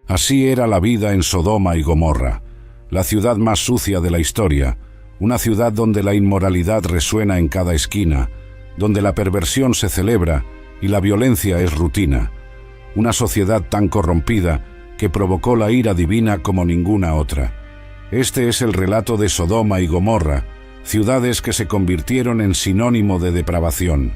Así era la vida en Sodoma y Gomorra, la ciudad más sucia de la historia, una ciudad donde la inmoralidad resuena en cada esquina, donde la perversión se celebra y la violencia es rutina, una sociedad tan corrompida que provocó la ira divina como ninguna otra. Este es el relato de Sodoma y Gomorra, ciudades que se convirtieron en sinónimo de depravación.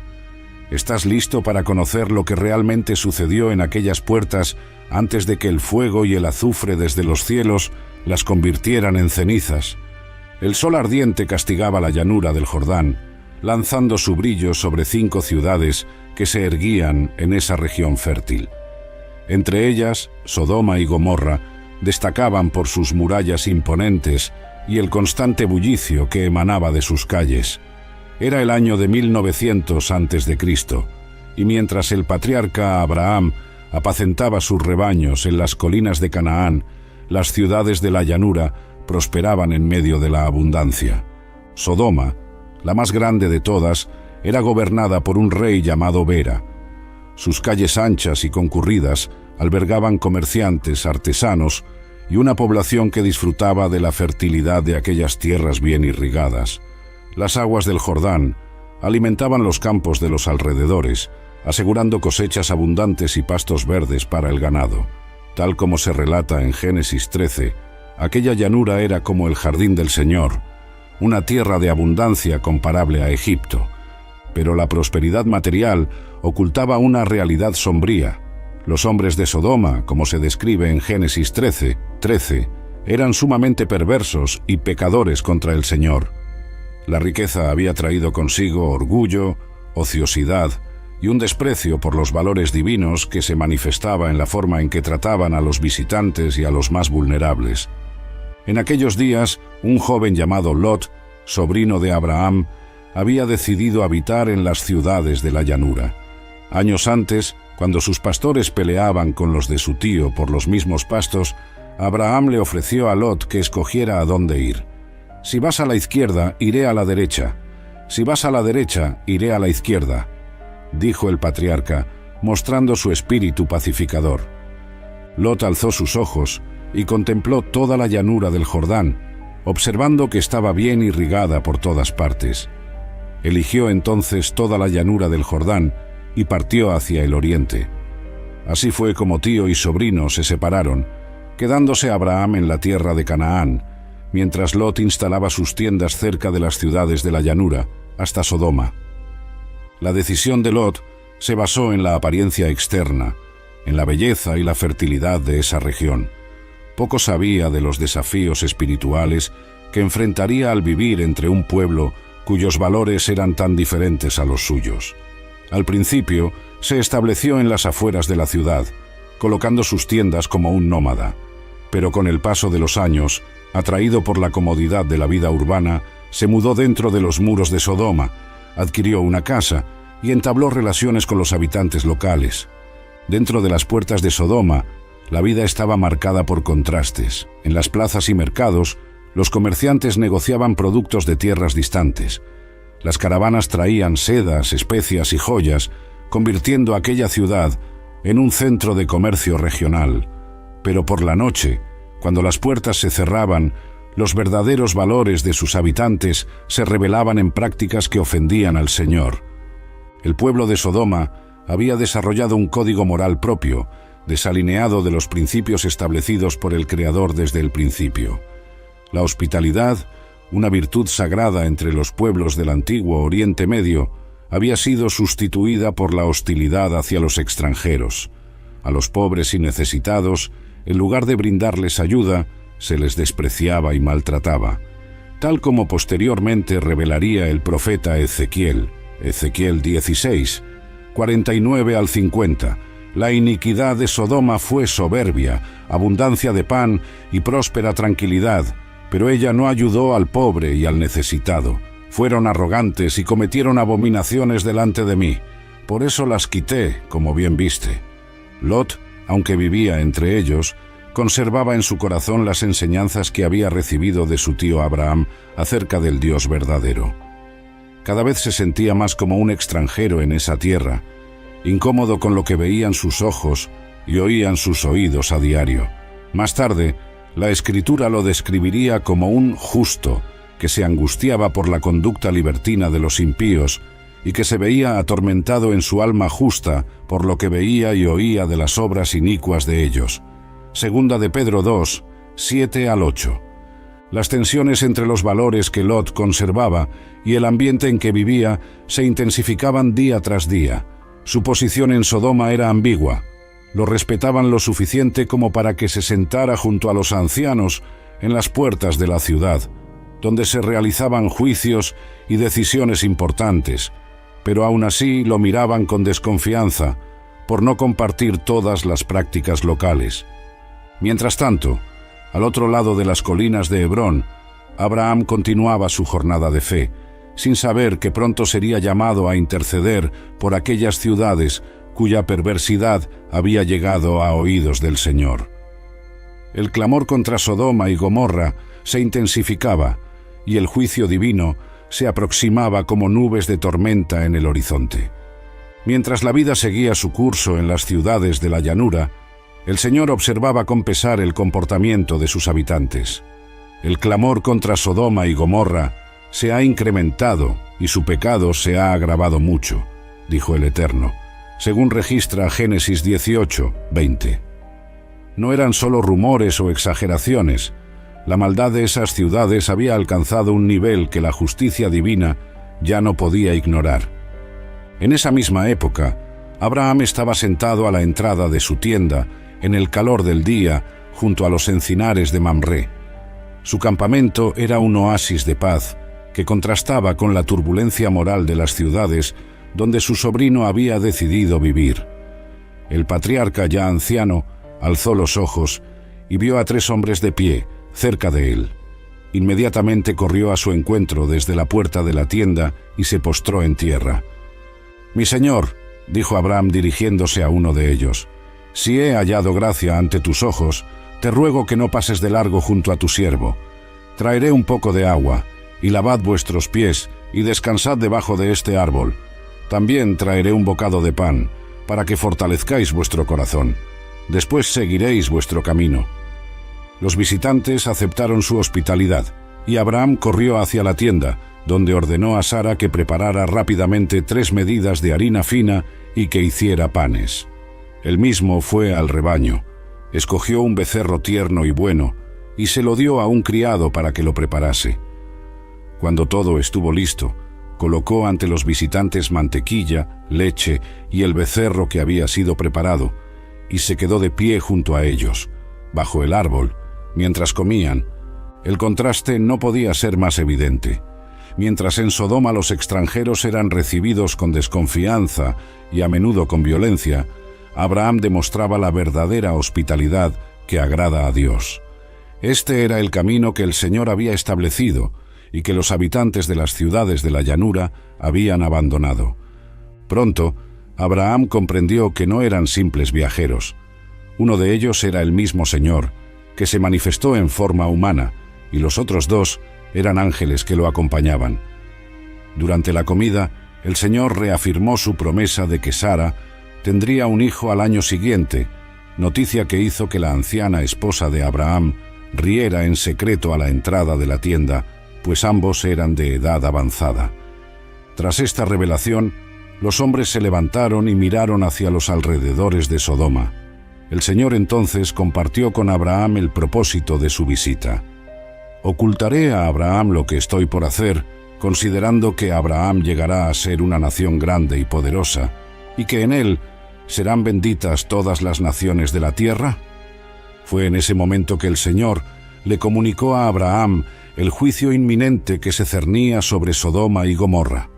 ¿Estás listo para conocer lo que realmente sucedió en aquellas puertas antes de que el fuego y el azufre desde los cielos las convirtieran en cenizas? El sol ardiente castigaba la llanura del Jordán, lanzando su brillo sobre 5 ciudades que se erguían en esa región fértil. Entre ellas, Sodoma y Gomorra destacaban por sus murallas imponentes y el constante bullicio que emanaba de sus calles. Era el año de 1900 a.C., y mientras el patriarca Abraham apacentaba sus rebaños en las colinas de Canaán, las ciudades de la llanura prosperaban en medio de la abundancia. Sodoma, la más grande de todas, era gobernada por un rey llamado Bera. Sus calles anchas y concurridas albergaban comerciantes, artesanos y una población que disfrutaba de la fertilidad de aquellas tierras bien irrigadas. Las aguas del Jordán alimentaban los campos de los alrededores, asegurando cosechas abundantes y pastos verdes para el ganado. Tal como se relata en Génesis 13, aquella llanura era como el jardín del Señor, una tierra de abundancia comparable a Egipto. Pero la prosperidad material ocultaba una realidad sombría. Los hombres de Sodoma, como se describe en Génesis 13, eran sumamente perversos y pecadores contra el Señor. La riqueza había traído consigo orgullo, ociosidad y un desprecio por los valores divinos que se manifestaba en la forma en que trataban a los visitantes y a los más vulnerables. En aquellos días, un joven llamado Lot, sobrino de Abraham, había decidido habitar en las ciudades de la llanura. Años antes, cuando sus pastores peleaban con los de su tío por los mismos pastos, Abraham le ofreció a Lot que escogiera a dónde ir. «Si vas a la izquierda, iré a la derecha. Si vas a la derecha, iré a la izquierda», dijo el patriarca, mostrando su espíritu pacificador. Lot alzó sus ojos y contempló toda la llanura del Jordán, observando que estaba bien irrigada por todas partes. Eligió entonces toda la llanura del Jordán y partió hacia el oriente. Así fue como tío y sobrino se separaron, quedándose Abraham en la tierra de Canaán, mientras Lot instalaba sus tiendas cerca de las ciudades de la llanura, hasta Sodoma. La decisión de Lot se basó en la apariencia externa, en la belleza y la fertilidad de esa región. Poco sabía de los desafíos espirituales que enfrentaría al vivir entre un pueblo cuyos valores eran tan diferentes a los suyos. Al principio, se estableció en las afueras de la ciudad, colocando sus tiendas como un nómada, pero con el paso de los años, atraído por la comodidad de la vida urbana, se mudó dentro de los muros de Sodoma, adquirió una casa y entabló relaciones con los habitantes locales. Dentro de las puertas de Sodoma, la vida estaba marcada por contrastes. En las plazas y mercados, los comerciantes negociaban productos de tierras distantes. Las caravanas traían sedas, especias y joyas, convirtiendo aquella ciudad en un centro de comercio regional. Pero por la noche, cuando las puertas se cerraban, los verdaderos valores de sus habitantes se revelaban en prácticas que ofendían al Señor. El pueblo de Sodoma había desarrollado un código moral propio, desalineado de los principios establecidos por el Creador desde el principio. La hospitalidad, una virtud sagrada entre los pueblos del antiguo Oriente Medio, había sido sustituida por la hostilidad hacia los extranjeros. A los pobres y necesitados, en lugar de brindarles ayuda, se les despreciaba y maltrataba, tal como posteriormente revelaría el profeta Ezequiel, Ezequiel 16, 49 al 50. La iniquidad de Sodoma fue soberbia, abundancia de pan y próspera tranquilidad, pero ella no ayudó al pobre y al necesitado. Fueron arrogantes y cometieron abominaciones delante de mí. Por eso las quité, como bien viste. Lot, aunque vivía entre ellos, conservaba en su corazón las enseñanzas que había recibido de su tío Abraham acerca del Dios verdadero. Cada vez se sentía más como un extranjero en esa tierra, incómodo con lo que veían sus ojos y oían sus oídos a diario. Más tarde, la Escritura lo describiría como un justo, que se angustiaba por la conducta libertina de los impíos y que se veía atormentado en su alma justa por lo que veía y oía de las obras inicuas de ellos. Segunda de Pedro 2, 7 al 8. Las tensiones entre los valores que Lot conservaba y el ambiente en que vivía se intensificaban día tras día. Su posición en Sodoma era ambigua. Lo respetaban lo suficiente como para que se sentara junto a los ancianos en las puertas de la ciudad, donde se realizaban juicios y decisiones importantes, pero aún así lo miraban con desconfianza por no compartir todas las prácticas locales. Mientras tanto, al otro lado de las colinas de Hebrón, Abraham continuaba su jornada de fe, sin saber que pronto sería llamado a interceder por aquellas ciudades cuya perversidad había llegado a oídos del Señor. El clamor contra Sodoma y Gomorra se intensificaba y el juicio divino se aproximaba como nubes de tormenta en el horizonte. Mientras la vida seguía su curso en las ciudades de la llanura, el Señor observaba con pesar el comportamiento de sus habitantes. El clamor contra Sodoma y Gomorra se ha incrementado y su pecado se ha agravado mucho, dijo el Eterno, según registra Génesis 18, 20. No eran solo rumores o exageraciones. La maldad de esas ciudades había alcanzado un nivel que la justicia divina ya no podía ignorar. En esa misma época, Abraham estaba sentado a la entrada de su tienda, en el calor del día, junto a los encinares de Mamré. Su campamento era un oasis de paz, que contrastaba con la turbulencia moral de las ciudades donde su sobrino había decidido vivir. El patriarca, ya anciano, alzó los ojos y vio a 3 hombres de pie, cerca de él. Inmediatamente corrió a su encuentro desde la puerta de la tienda y se postró en tierra. «Mi señor», dijo Abraham dirigiéndose a uno de ellos, «si he hallado gracia ante tus ojos, te ruego que no pases de largo junto a tu siervo. Traeré un poco de agua, y lavad vuestros pies, y descansad debajo de este árbol. También traeré un bocado de pan, para que fortalezcáis vuestro corazón. Después seguiréis vuestro camino». Los visitantes aceptaron su hospitalidad, y Abraham corrió hacia la tienda, donde ordenó a Sara que preparara rápidamente 3 medidas de harina fina y que hiciera panes. Él mismo fue al rebaño, escogió un becerro tierno y bueno, y se lo dio a un criado para que lo preparase. Cuando todo estuvo listo, colocó ante los visitantes mantequilla, leche y el becerro que había sido preparado, y se quedó de pie junto a ellos, bajo el árbol, mientras comían. El contraste no podía ser más evidente. Mientras en Sodoma los extranjeros eran recibidos con desconfianza y a menudo con violencia, Abraham demostraba la verdadera hospitalidad que agrada a Dios. Este era el camino que el Señor había establecido y que los habitantes de las ciudades de la llanura habían abandonado. Pronto, Abraham comprendió que no eran simples viajeros. Uno de ellos era el mismo Señor, que se manifestó en forma humana, y los otros 2 eran ángeles que lo acompañaban. Durante la comida, el Señor reafirmó su promesa de que Sara tendría un hijo al año siguiente, noticia que hizo que la anciana esposa de Abraham riera en secreto a la entrada de la tienda, pues ambos eran de edad avanzada. Tras esta revelación, los hombres se levantaron y miraron hacia los alrededores de Sodoma. El Señor entonces compartió con Abraham el propósito de su visita. «Ocultaré a Abraham lo que estoy por hacer, considerando que Abraham llegará a ser una nación grande y poderosa, y que en él serán benditas todas las naciones de la tierra». Fue en ese momento que el Señor le comunicó a Abraham el juicio inminente que se cernía sobre Sodoma y Gomorra.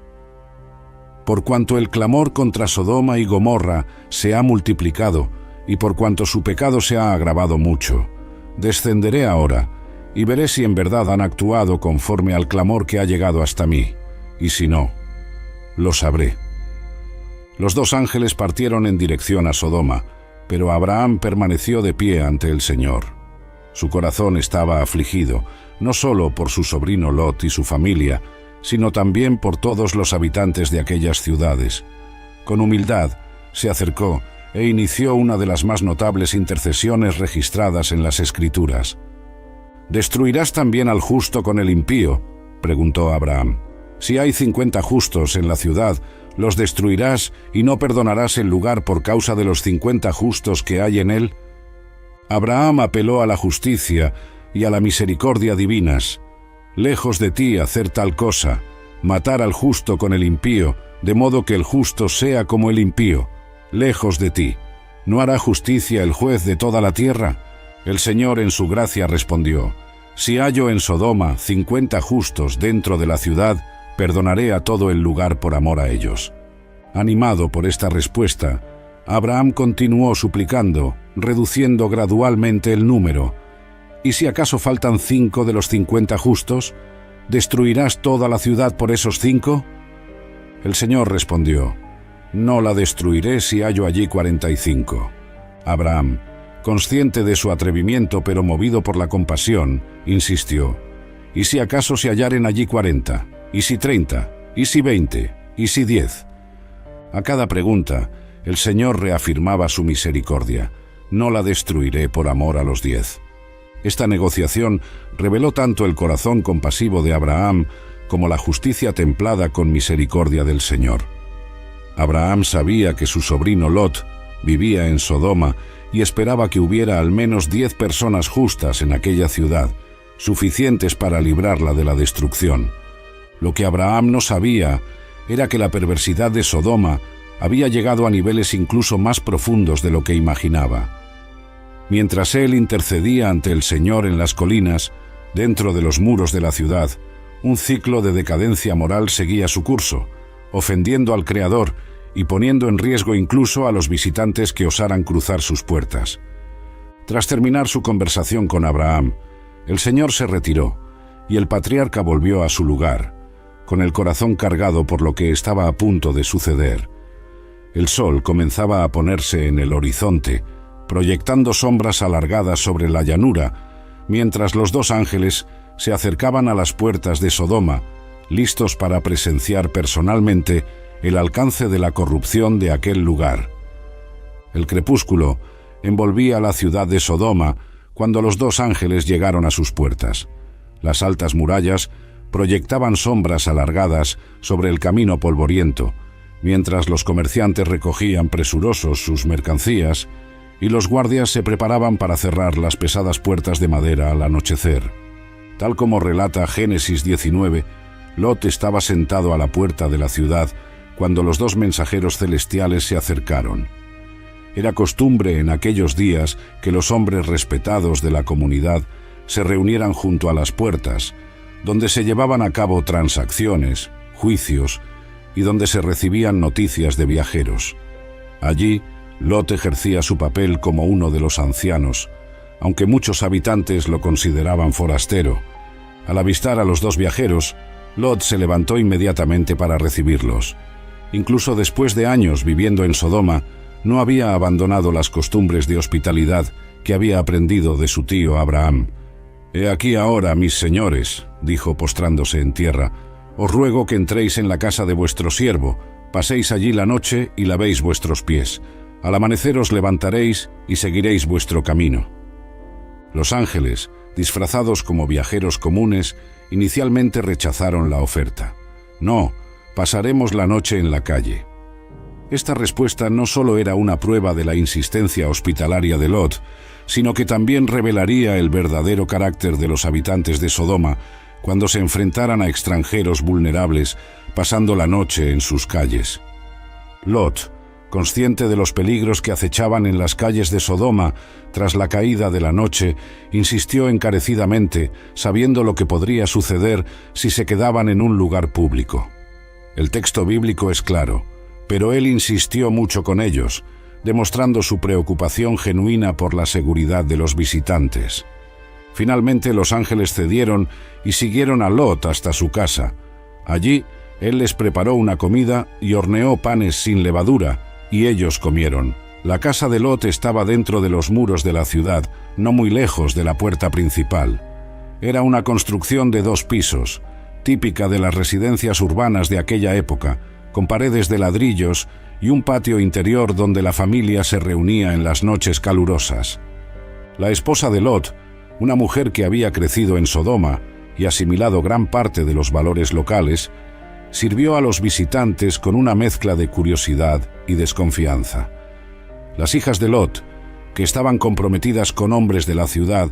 Por cuanto el clamor contra Sodoma y Gomorra se ha multiplicado, y por cuanto su pecado se ha agravado mucho, descenderé ahora, y veré si en verdad han actuado conforme al clamor que ha llegado hasta mí, y si no, lo sabré. Los 2 ángeles partieron en dirección a Sodoma, pero Abraham permaneció de pie ante el Señor. Su corazón estaba afligido, no solo por su sobrino Lot y su familia, sino también por todos los habitantes de aquellas ciudades. Con humildad, se acercó e inició una de las más notables intercesiones registradas en las Escrituras. ¿Destruirás también al justo con el impío?, preguntó Abraham. Si hay 50 justos en la ciudad, ¿los destruirás y no perdonarás el lugar por causa de los 50 justos que hay en él? Abraham apeló a la justicia y a la misericordia divinas. Lejos de ti hacer tal cosa, matar al justo con el impío, de modo que el justo sea como el impío. Lejos de ti. ¿No hará justicia el juez de toda la tierra? El Señor en su gracia respondió: si hallo en Sodoma 50 justos dentro de la ciudad, perdonaré a todo el lugar por amor a ellos. Animado por esta respuesta, Abraham continuó suplicando, reduciendo gradualmente el número. ¿Y si acaso faltan 5 de los 50 justos? ¿Destruirás toda la ciudad por esos 5? El Señor respondió: no la destruiré si hallo allí 45. Abraham, consciente de su atrevimiento pero movido por la compasión, insistió: ¿y si acaso se hallaren allí 40? ¿Y si 30? ¿Y si 20? ¿Y si 10? A cada pregunta, el Señor reafirmaba su misericordia: no la destruiré por amor a los 10. Esta negociación reveló tanto el corazón compasivo de Abraham como la justicia templada con misericordia del Señor. Abraham sabía que su sobrino Lot vivía en Sodoma y esperaba que hubiera al menos 10 personas justas en aquella ciudad, suficientes para librarla de la destrucción. Lo que Abraham no sabía era que la perversidad de Sodoma había llegado a niveles incluso más profundos de lo que imaginaba. Mientras él intercedía ante el Señor en las colinas, dentro de los muros de la ciudad, un ciclo de decadencia moral seguía su curso, ofendiendo al Creador y poniendo en riesgo incluso a los visitantes que osaran cruzar sus puertas. Tras terminar su conversación con Abraham, el Señor se retiró y el patriarca volvió a su lugar, con el corazón cargado por lo que estaba a punto de suceder. El sol comenzaba a ponerse en el horizonte, proyectando sombras alargadas sobre la llanura, mientras los 2 ángeles se acercaban a las puertas de Sodoma, listos para presenciar personalmente el alcance de la corrupción de aquel lugar. El crepúsculo envolvía la ciudad de Sodoma cuando los 2 ángeles llegaron a sus puertas. Las altas murallas proyectaban sombras alargadas sobre el camino polvoriento, mientras los comerciantes recogían presurosos sus mercancías y los guardias se preparaban para cerrar las pesadas puertas de madera al anochecer. Tal como relata Génesis 19, Lot estaba sentado a la puerta de la ciudad cuando los 2 mensajeros celestiales se acercaron. Era costumbre en aquellos días que los hombres respetados de la comunidad se reunieran junto a las puertas, donde se llevaban a cabo transacciones, juicios y donde se recibían noticias de viajeros. Allí, Lot ejercía su papel como uno de los ancianos, aunque muchos habitantes lo consideraban forastero. Al avistar a los 2 viajeros, Lot se levantó inmediatamente para recibirlos. Incluso después de años viviendo en Sodoma, no había abandonado las costumbres de hospitalidad que había aprendido de su tío Abraham. «He aquí ahora, mis señores», dijo postrándose en tierra, «os ruego que entréis en la casa de vuestro siervo, paséis allí la noche y lavéis vuestros pies. Al amanecer os levantaréis y seguiréis vuestro camino». Los ángeles, disfrazados como viajeros comunes, inicialmente rechazaron la oferta. «No, pasaremos la noche en la calle». Esta respuesta no solo era una prueba de la insistencia hospitalaria de Lot, sino que también revelaría el verdadero carácter de los habitantes de Sodoma cuando se enfrentaran a extranjeros vulnerables pasando la noche en sus calles. Lot, consciente de los peligros que acechaban en las calles de Sodoma tras la caída de la noche, insistió encarecidamente, sabiendo lo que podría suceder si se quedaban en un lugar público. El texto bíblico es claro, pero él insistió mucho con ellos, demostrando su preocupación genuina por la seguridad de los visitantes. Finalmente los ángeles cedieron y siguieron a Lot hasta su casa. Allí, él les preparó una comida y horneó panes sin levadura, y ellos comieron. La casa de Lot estaba dentro de los muros de la ciudad, no muy lejos de la puerta principal. Era una construcción de 2 pisos, típica de las residencias urbanas de aquella época, con paredes de ladrillos y un patio interior donde la familia se reunía en las noches calurosas. La esposa de Lot, una mujer que había crecido en Sodoma y asimilado gran parte de los valores locales, sirvió a los visitantes con una mezcla de curiosidad y desconfianza. Las hijas de Lot, que estaban comprometidas con hombres de la ciudad,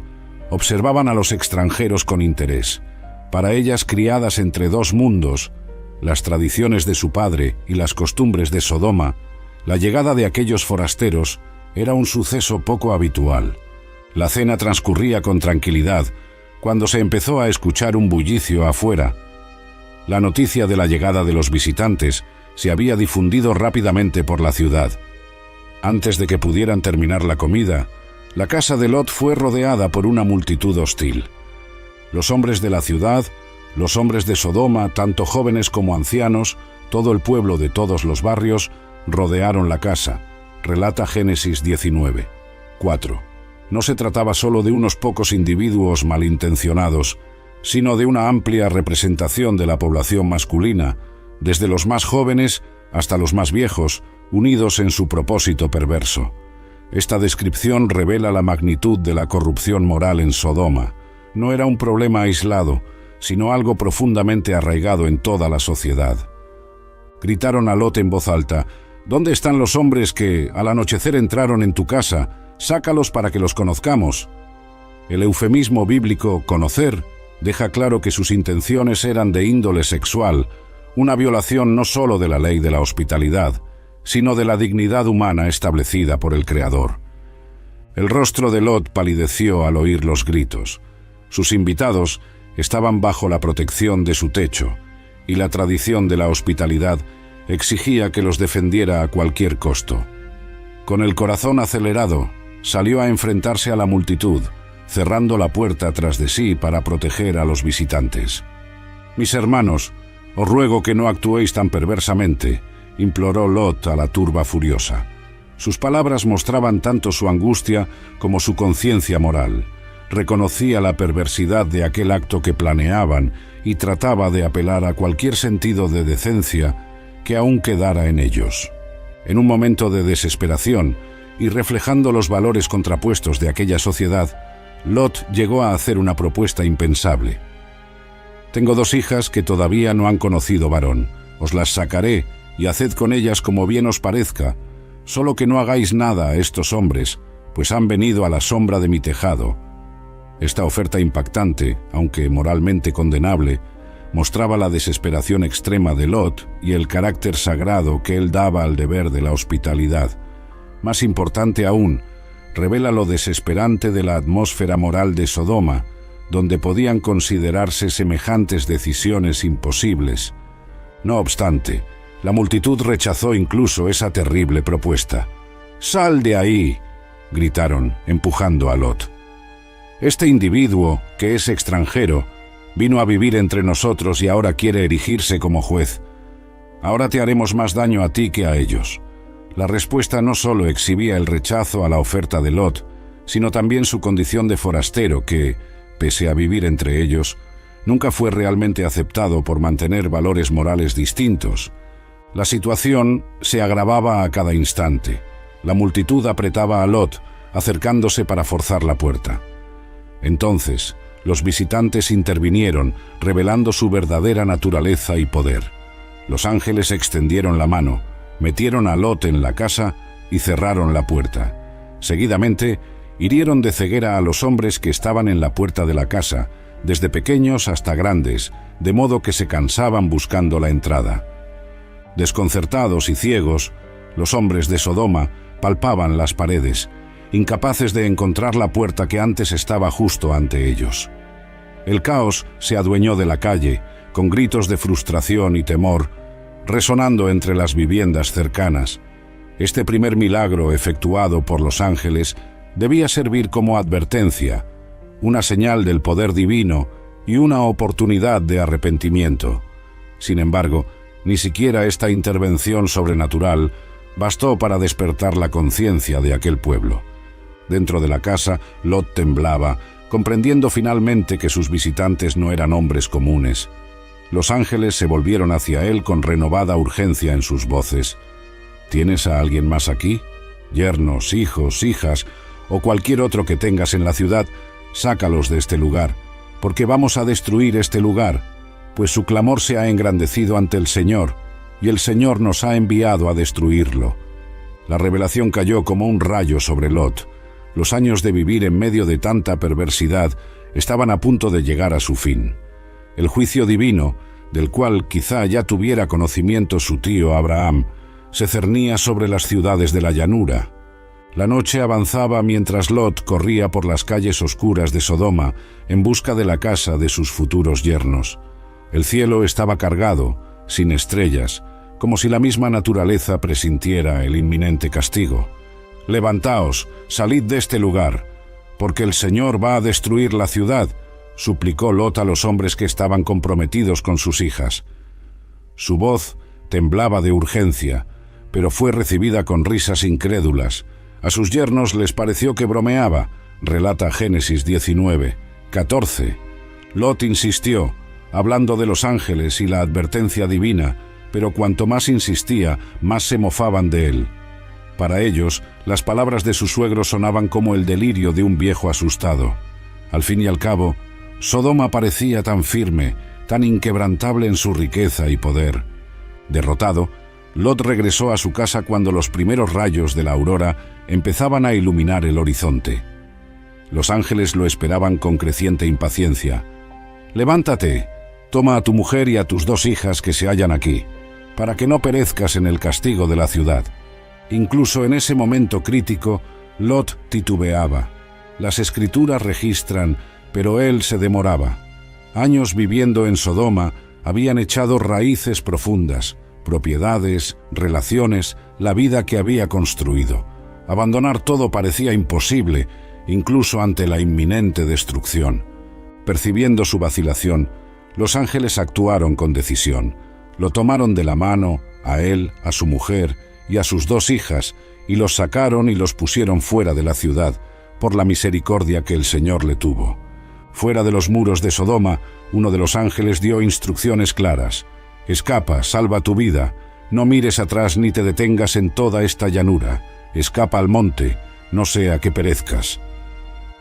observaban a los extranjeros con interés. Para ellas, criadas entre dos mundos, las tradiciones de su padre y las costumbres de Sodoma, la llegada de aquellos forasteros era un suceso poco habitual. La cena transcurría con tranquilidad cuando se empezó a escuchar un bullicio afuera. La noticia de la llegada de los visitantes se había difundido rápidamente por la ciudad. Antes de que pudieran terminar la comida, la casa de Lot fue rodeada por una multitud hostil. Los hombres de la ciudad, los hombres de Sodoma, tanto jóvenes como ancianos, todo el pueblo de todos los barrios, rodearon la casa, relata Génesis 19:4. No se trataba solo de unos pocos individuos malintencionados, sino de una amplia representación de la población masculina, desde los más jóvenes hasta los más viejos, unidos en su propósito perverso. Esta descripción revela la magnitud de la corrupción moral en Sodoma. No era un problema aislado, sino algo profundamente arraigado en toda la sociedad. Gritaron a Lot en voz alta: «¿Dónde están los hombres que al anochecer entraron en tu casa? Sácalos para que los conozcamos». El eufemismo bíblico «conocer» deja claro que sus intenciones eran de índole sexual, una violación no solo de la ley de la hospitalidad, sino de la dignidad humana establecida por el Creador. El rostro de Lot palideció al oír los gritos. Sus invitados estaban bajo la protección de su techo, y la tradición de la hospitalidad exigía que los defendiera a cualquier costo. Con el corazón acelerado, salió a enfrentarse a la multitud, cerrando la puerta tras de sí para proteger a los visitantes. «Mis hermanos, os ruego que no actuéis tan perversamente», imploró Lot a la turba furiosa. Sus palabras mostraban tanto su angustia como su conciencia moral. Reconocía la perversidad de aquel acto que planeaban y trataba de apelar a cualquier sentido de decencia que aún quedara en ellos. En un momento de desesperación y reflejando los valores contrapuestos de aquella sociedad, Lot llegó a hacer una propuesta impensable. «Tengo 2 hijas que todavía no han conocido varón. Os las sacaré y haced con ellas como bien os parezca, solo que no hagáis nada a estos hombres, pues han venido a la sombra de mi tejado». Esta oferta impactante, aunque moralmente condenable, mostraba la desesperación extrema de Lot y el carácter sagrado que él daba al deber de la hospitalidad. Más importante aún, revela lo desesperante de la atmósfera moral de Sodoma, donde podían considerarse semejantes decisiones imposibles. No obstante, la multitud rechazó incluso esa terrible propuesta. «¡Sal de ahí!», gritaron, empujando a Lot. «Este individuo, que es extranjero, vino a vivir entre nosotros y ahora quiere erigirse como juez. Ahora te haremos más daño a ti que a ellos». La respuesta no solo exhibía el rechazo a la oferta de Lot, sino también su condición de forastero que, pese a vivir entre ellos, nunca fue realmente aceptado por mantener valores morales distintos. La situación se agravaba a cada instante. La multitud apretaba a Lot, acercándose para forzar la puerta. Entonces, los visitantes intervinieron, revelando su verdadera naturaleza y poder. Los ángeles extendieron la mano, metieron a Lot en la casa y cerraron la puerta. Seguidamente, hirieron de ceguera a los hombres que estaban en la puerta de la casa, desde pequeños hasta grandes, de modo que se cansaban buscando la entrada. Desconcertados y ciegos, los hombres de Sodoma palpaban las paredes, incapaces de encontrar la puerta que antes estaba justo ante ellos. El caos se adueñó de la calle, con gritos de frustración y temor, resonando entre las viviendas cercanas. Este primer milagro efectuado por los ángeles debía servir como advertencia, una señal del poder divino y una oportunidad de arrepentimiento. Sin embargo, ni siquiera esta intervención sobrenatural bastó para despertar la conciencia de aquel pueblo. Dentro de la casa, Lot temblaba, comprendiendo finalmente que sus visitantes no eran hombres comunes. Los ángeles se volvieron hacia él con renovada urgencia en sus voces. ¿Tienes a alguien más aquí? Yernos, hijos, hijas o cualquier otro que tengas en la ciudad, sácalos de este lugar, porque vamos a destruir este lugar, pues su clamor se ha engrandecido ante el Señor, y el Señor nos ha enviado a destruirlo. La revelación cayó como un rayo sobre Lot. Los años de vivir en medio de tanta perversidad estaban a punto de llegar a su fin. El juicio divino, del cual quizá ya tuviera conocimiento su tío Abraham, se cernía sobre las ciudades de la llanura. La noche avanzaba mientras Lot corría por las calles oscuras de Sodoma en busca de la casa de sus futuros yernos. El cielo estaba cargado, sin estrellas, como si la misma naturaleza presintiera el inminente castigo. «Levantaos, salid de este lugar, porque el Señor va a destruir la ciudad», suplicó Lot a los hombres que estaban comprometidos con sus hijas. Su voz temblaba de urgencia, pero fue recibida con risas incrédulas. A sus yernos les pareció que bromeaba, relata Génesis 19:14. Lot insistió, hablando de los ángeles y la advertencia divina, pero cuanto más insistía, más se mofaban de él. Para ellos, las palabras de su suegro sonaban como el delirio de un viejo asustado. Al fin y al cabo, Sodoma parecía tan firme, tan inquebrantable en su riqueza y poder. Derrotado, Lot regresó a su casa cuando los primeros rayos de la aurora empezaban a iluminar el horizonte. Los ángeles lo esperaban con creciente impaciencia. «Levántate, toma a tu mujer y a tus 2 hijas que se hallan aquí, para que no perezcas en el castigo de la ciudad». Incluso en ese momento crítico, Lot titubeaba. Las escrituras registran, pero él se demoraba. Años viviendo en Sodoma habían echado raíces profundas, propiedades, relaciones, la vida que había construido. Abandonar todo parecía imposible, incluso ante la inminente destrucción. Percibiendo su vacilación, los ángeles actuaron con decisión. Lo tomaron de la mano, a él, a su mujer y a sus 2 hijas, y los sacaron y los pusieron fuera de la ciudad, por la misericordia que el Señor le tuvo. Fuera de los muros de Sodoma, uno de los ángeles dio instrucciones claras. «Escapa, salva tu vida, no mires atrás ni te detengas en toda esta llanura, escapa al monte, no sea que perezcas».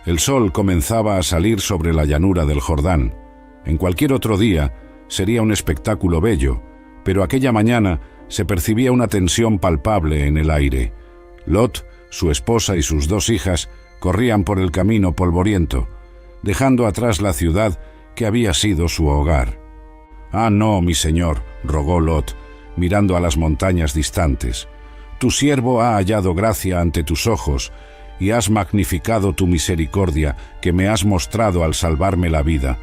El sol comenzaba a salir sobre la llanura del Jordán. En cualquier otro día sería un espectáculo bello, pero aquella mañana se percibía una tensión palpable en el aire. Lot, su esposa y sus 2 hijas corrían por el camino polvoriento, dejando atrás la ciudad que había sido su hogar. «Ah, no, mi señor», rogó Lot, mirando a las montañas distantes. «Tu siervo ha hallado gracia ante tus ojos, y has magnificado tu misericordia que me has mostrado al salvarme la vida.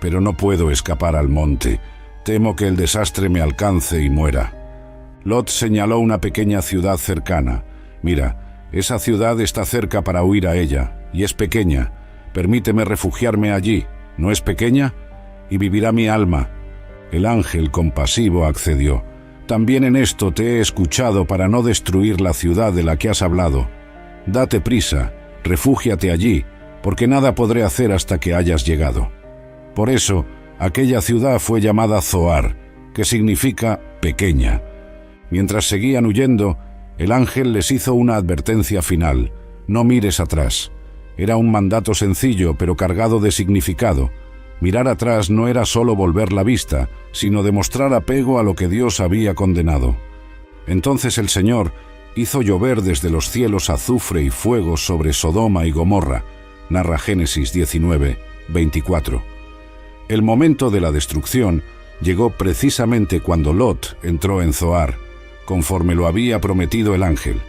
Pero no puedo escapar al monte. Temo que el desastre me alcance y muera». Lot señaló una pequeña ciudad cercana. «Mira, esa ciudad está cerca para huir a ella, y es pequeña. Permíteme refugiarme allí. ¿No es pequeña? Y vivirá mi alma». El ángel compasivo accedió. «También en esto te he escuchado para no destruir la ciudad de la que has hablado. Date prisa, refúgiate allí, porque nada podré hacer hasta que hayas llegado». Por eso, aquella ciudad fue llamada Zoar, que significa pequeña. Mientras seguían huyendo, el ángel les hizo una advertencia final: «No mires atrás». Era un mandato sencillo, pero cargado de significado. Mirar atrás no era solo volver la vista, sino demostrar apego a lo que Dios había condenado. Entonces el Señor hizo llover desde los cielos azufre y fuego sobre Sodoma y Gomorra, narra Génesis 19:24. El momento de la destrucción llegó precisamente cuando Lot entró en Zoar, conforme lo había prometido el ángel.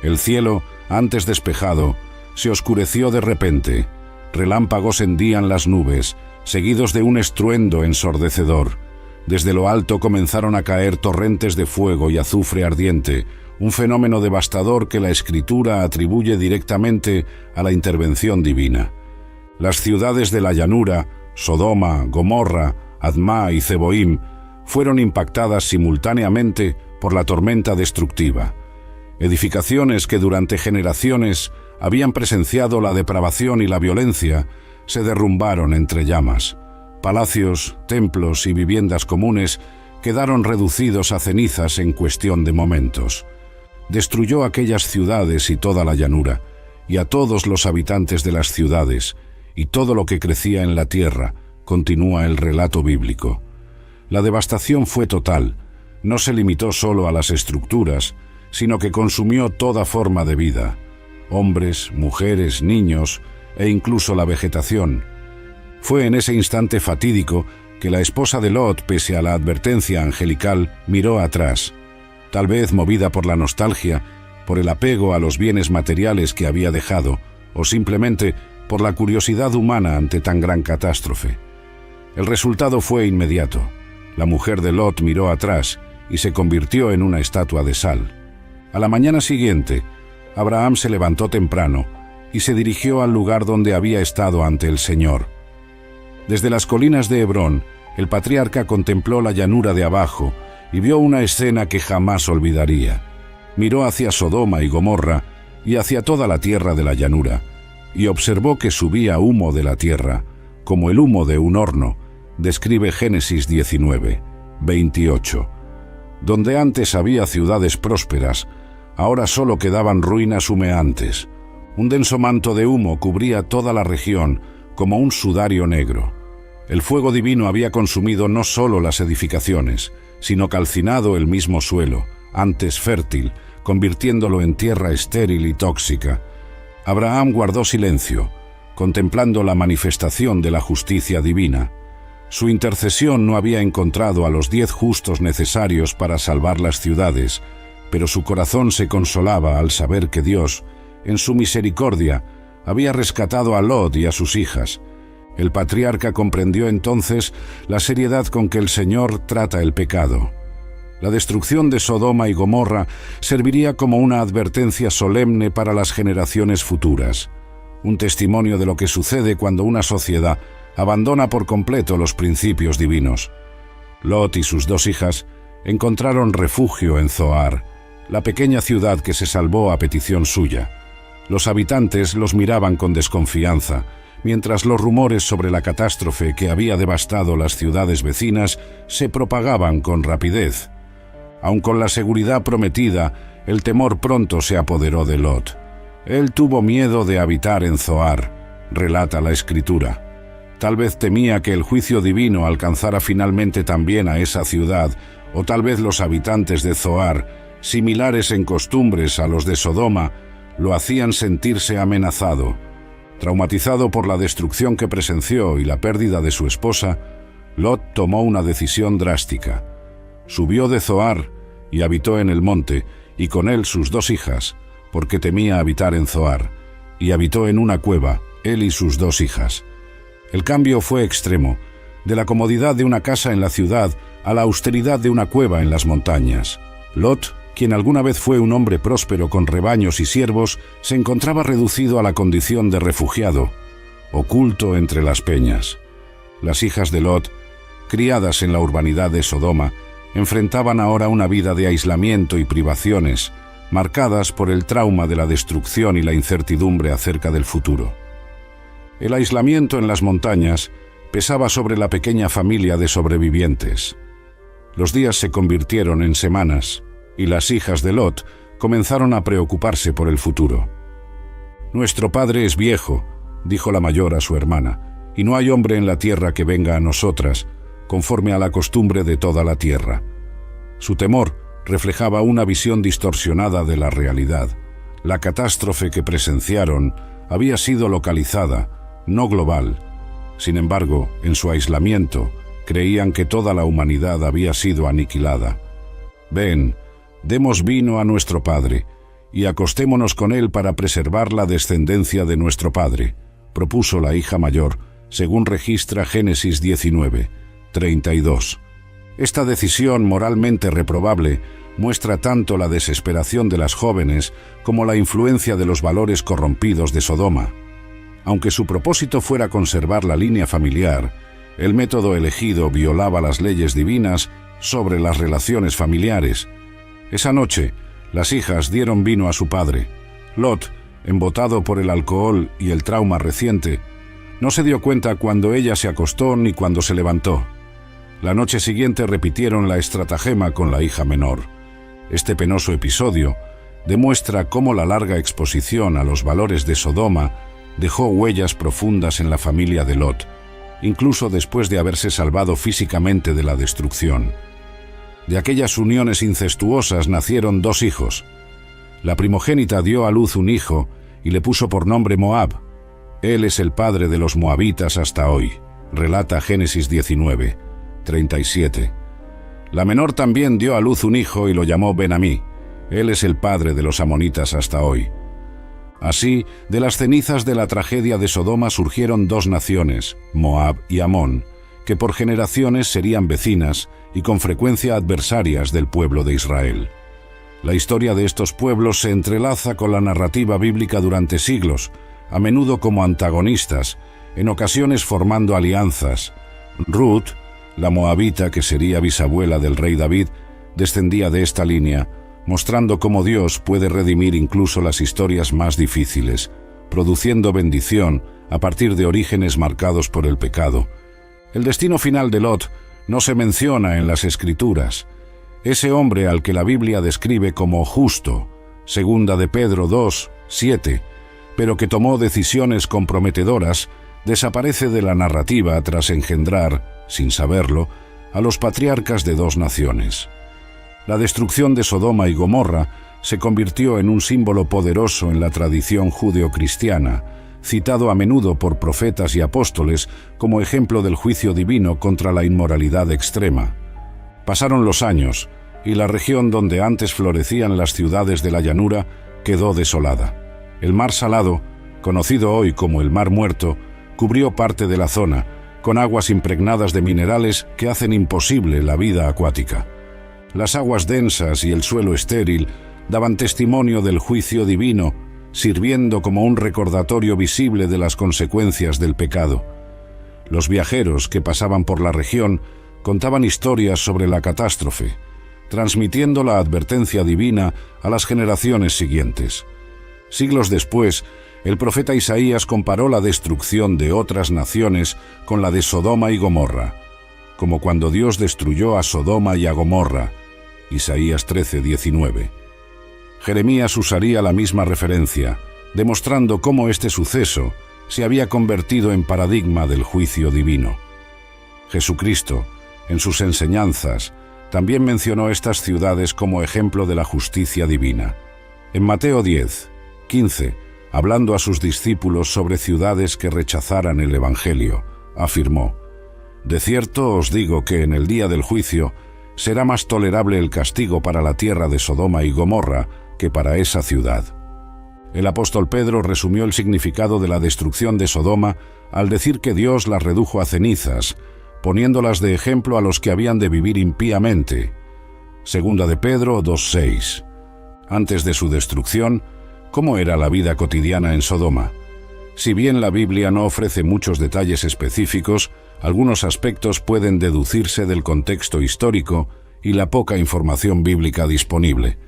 El cielo, antes despejado, se oscureció de repente. Relámpagos hendían las nubes, seguidos de un estruendo ensordecedor. Desde lo alto comenzaron a caer torrentes de fuego y azufre ardiente, un fenómeno devastador que la Escritura atribuye directamente a la intervención divina. Las ciudades de la llanura, Sodoma, Gomorra, Admá y Zeboim, fueron impactadas simultáneamente por la tormenta destructiva. Edificaciones que durante generaciones habían presenciado la depravación y la violencia se derrumbaron entre llamas. Palacios, templos y viviendas comunes quedaron reducidos a cenizas en cuestión de momentos. destruyó aquellas ciudades y toda la llanura, y a todos los habitantes de las ciudades, y todo lo que crecía en la tierra, continúa el relato bíblico. La devastación fue total, no se limitó solo a las estructuras, sino que consumió toda forma de vida, hombres, mujeres, niños e incluso la vegetación. Fue en ese instante fatídico que la esposa de Lot, pese a la advertencia angelical, miró atrás, tal vez movida por la nostalgia, por el apego a los bienes materiales que había dejado, o simplemente por la curiosidad humana ante tan gran catástrofe. El resultado fue inmediato. La mujer de Lot miró atrás y se convirtió en una estatua de sal. A la mañana siguiente, Abraham se levantó temprano y se dirigió al lugar donde había estado ante el Señor. Desde las colinas de Hebrón, el patriarca contempló la llanura de abajo y vio una escena que jamás olvidaría. Miró hacia Sodoma y Gomorra y hacia toda la tierra de la llanura, y observó que subía humo de la tierra, como el humo de un horno, describe Génesis 19, 28. Donde antes había ciudades prósperas, ahora solo quedaban ruinas humeantes. Un denso manto de humo cubría toda la región como un sudario negro. El fuego divino había consumido no solo las edificaciones, sino calcinado el mismo suelo, antes fértil, convirtiéndolo en tierra estéril y tóxica. Abraham guardó silencio, contemplando la manifestación de la justicia divina. Su intercesión no había encontrado a los 10 justos necesarios para salvar las ciudades, pero su corazón se consolaba al saber que Dios, en su misericordia, había rescatado a Lot y a sus hijas. El patriarca comprendió entonces la seriedad con que el Señor trata el pecado. La destrucción de Sodoma y Gomorra serviría como una advertencia solemne para las generaciones futuras, un testimonio de lo que sucede cuando una sociedad abandona por completo los principios divinos. Lot y sus 2 hijas encontraron refugio en Zoar, la pequeña ciudad que se salvó a petición suya. Los habitantes los miraban con desconfianza, mientras los rumores sobre la catástrofe que había devastado las ciudades vecinas se propagaban con rapidez. Aun con la seguridad prometida, el temor pronto se apoderó de Lot. Él tuvo miedo de habitar en Zoar, relata la Escritura. Tal vez temía que el juicio divino alcanzara finalmente también a esa ciudad, o tal vez los habitantes de Zoar, similares en costumbres a los de Sodoma, lo hacían sentirse amenazado. Traumatizado por la destrucción que presenció y la pérdida de su esposa, Lot tomó una decisión drástica. Subió de Zoar y habitó en el monte, y con él sus 2 hijas, porque temía habitar en Zoar, y habitó en una cueva, él y sus 2 hijas. El cambio fue extremo, de la comodidad de una casa en la ciudad a la austeridad de una cueva en las montañas. Lot, quien alguna vez fue un hombre próspero con rebaños y siervos, se encontraba reducido a la condición de refugiado, oculto entre las peñas. Las hijas de Lot, criadas en la urbanidad de Sodoma, enfrentaban ahora una vida de aislamiento y privaciones, marcadas por el trauma de la destrucción y la incertidumbre acerca del futuro. El aislamiento en las montañas pesaba sobre la pequeña familia de sobrevivientes. Los días se convirtieron en semanas, y las hijas de Lot comenzaron a preocuparse por el futuro. «Nuestro padre es viejo», dijo la mayor a su hermana, «y no hay hombre en la tierra que venga a nosotras, conforme a la costumbre de toda la tierra». Su temor reflejaba una visión distorsionada de la realidad. La catástrofe que presenciaron había sido localizada, no global. Sin embargo, en su aislamiento, creían que toda la humanidad había sido aniquilada. «Ven, demos vino a nuestro padre, y acostémonos con él para preservar la descendencia de nuestro padre», propuso la hija mayor, según registra Génesis 19, 32. Esta decisión moralmente reprobable muestra tanto la desesperación de las jóvenes como la influencia de los valores corrompidos de Sodoma. Aunque su propósito fuera conservar la línea familiar, el método elegido violaba las leyes divinas sobre las relaciones familiares. Esa noche, las hijas dieron vino a su padre. Lot, embotado por el alcohol y el trauma reciente, no se dio cuenta cuando ella se acostó ni cuando se levantó. La noche siguiente repitieron la estratagema con la hija menor. Este penoso episodio demuestra cómo la larga exposición a los valores de Sodoma dejó huellas profundas en la familia de Lot, incluso después de haberse salvado físicamente de la destrucción. De aquellas uniones incestuosas nacieron 2 hijos. La primogénita dio a luz un hijo y le puso por nombre Moab. Él es el padre de los moabitas hasta hoy, relata Génesis 19, 37. La menor también dio a luz un hijo y lo llamó Ben-Amí. Él es el padre de los amonitas hasta hoy. Así, de las cenizas de la tragedia de Sodoma surgieron 2 naciones, Moab y Amón, que por generaciones serían vecinas y con frecuencia adversarias del pueblo de Israel. La historia de estos pueblos se entrelaza con la narrativa bíblica durante siglos, a menudo como antagonistas, en ocasiones formando alianzas. Ruth, la moabita que sería bisabuela del rey David, descendía de esta línea, mostrando cómo Dios puede redimir incluso las historias más difíciles, produciendo bendición a partir de orígenes marcados por el pecado. El destino final de Lot no se menciona en las Escrituras. Ese hombre al que la Biblia describe como justo, segunda de Pedro 2, 7, pero que tomó decisiones comprometedoras, desaparece de la narrativa tras engendrar, sin saberlo, a los patriarcas de 2 naciones. La destrucción de Sodoma y Gomorra se convirtió en un símbolo poderoso en la tradición judeocristiana, citado a menudo por profetas y apóstoles como ejemplo del juicio divino contra la inmoralidad extrema. Pasaron los años, y la región donde antes florecían las ciudades de la llanura quedó desolada. El mar Salado, conocido hoy como el Mar Muerto, cubrió parte de la zona, con aguas impregnadas de minerales que hacen imposible la vida acuática. Las aguas densas y el suelo estéril daban testimonio del juicio divino, sirviendo como un recordatorio visible de las consecuencias del pecado. Los viajeros que pasaban por la región contaban historias sobre la catástrofe, transmitiendo la advertencia divina a las generaciones siguientes. Siglos después, el profeta Isaías comparó la destrucción de otras naciones con la de Sodoma y Gomorra, como cuando Dios destruyó a Sodoma y a Gomorra. Isaías 13:19. Jeremías usaría la misma referencia, demostrando cómo este suceso se había convertido en paradigma del juicio divino. Jesucristo, en sus enseñanzas, también mencionó estas ciudades como ejemplo de la justicia divina. En Mateo 10:15, hablando a sus discípulos sobre ciudades que rechazaran el Evangelio, afirmó: «De cierto os digo que en el día del juicio será más tolerable el castigo para la tierra de Sodoma y Gomorra que para esa ciudad». El apóstol Pedro resumió el significado de la destrucción de Sodoma al decir que Dios las redujo a cenizas, poniéndolas de ejemplo a los que habían de vivir impíamente. Segunda de Pedro 2:6. Antes de su destrucción, ¿cómo era la vida cotidiana en Sodoma? Si bien la Biblia no ofrece muchos detalles específicos, algunos aspectos pueden deducirse del contexto histórico y la poca información bíblica disponible.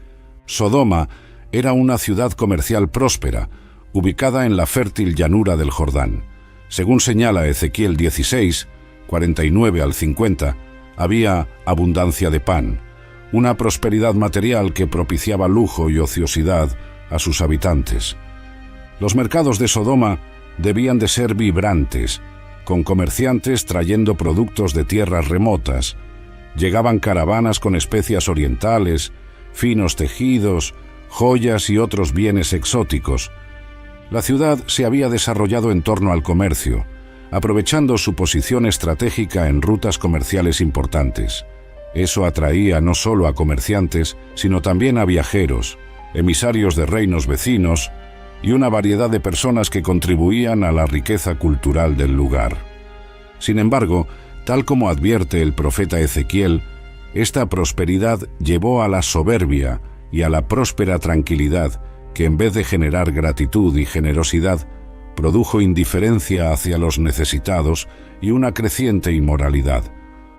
Sodoma era una ciudad comercial próspera, ubicada en la fértil llanura del Jordán. Según señala Ezequiel 16, 49 al 50, había abundancia de pan, una prosperidad material que propiciaba lujo y ociosidad a sus habitantes. Los mercados de Sodoma debían de ser vibrantes, con comerciantes trayendo productos de tierras remotas. Llegaban caravanas con especias orientales, finos tejidos, joyas y otros bienes exóticos. La ciudad se había desarrollado en torno al comercio, aprovechando su posición estratégica en rutas comerciales importantes. Eso atraía no solo a comerciantes, sino también a viajeros, emisarios de reinos vecinos y una variedad de personas que contribuían a la riqueza cultural del lugar. Sin embargo, tal como advierte el profeta Ezequiel, esta prosperidad llevó a la soberbia y a la próspera tranquilidad que, en vez de generar gratitud y generosidad, produjo indiferencia hacia los necesitados y una creciente inmoralidad.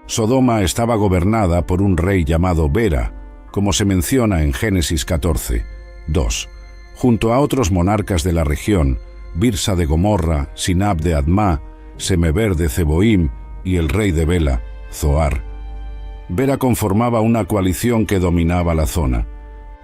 Sodoma estaba gobernada por un rey llamado Bera, como se menciona en Génesis 14:2, junto a otros monarcas de la región, Birsa de Gomorra, Sinab de Admá, Semeber de Zeboim y el rey de Bela, Zoar. Bera conformaba una coalición que dominaba la zona.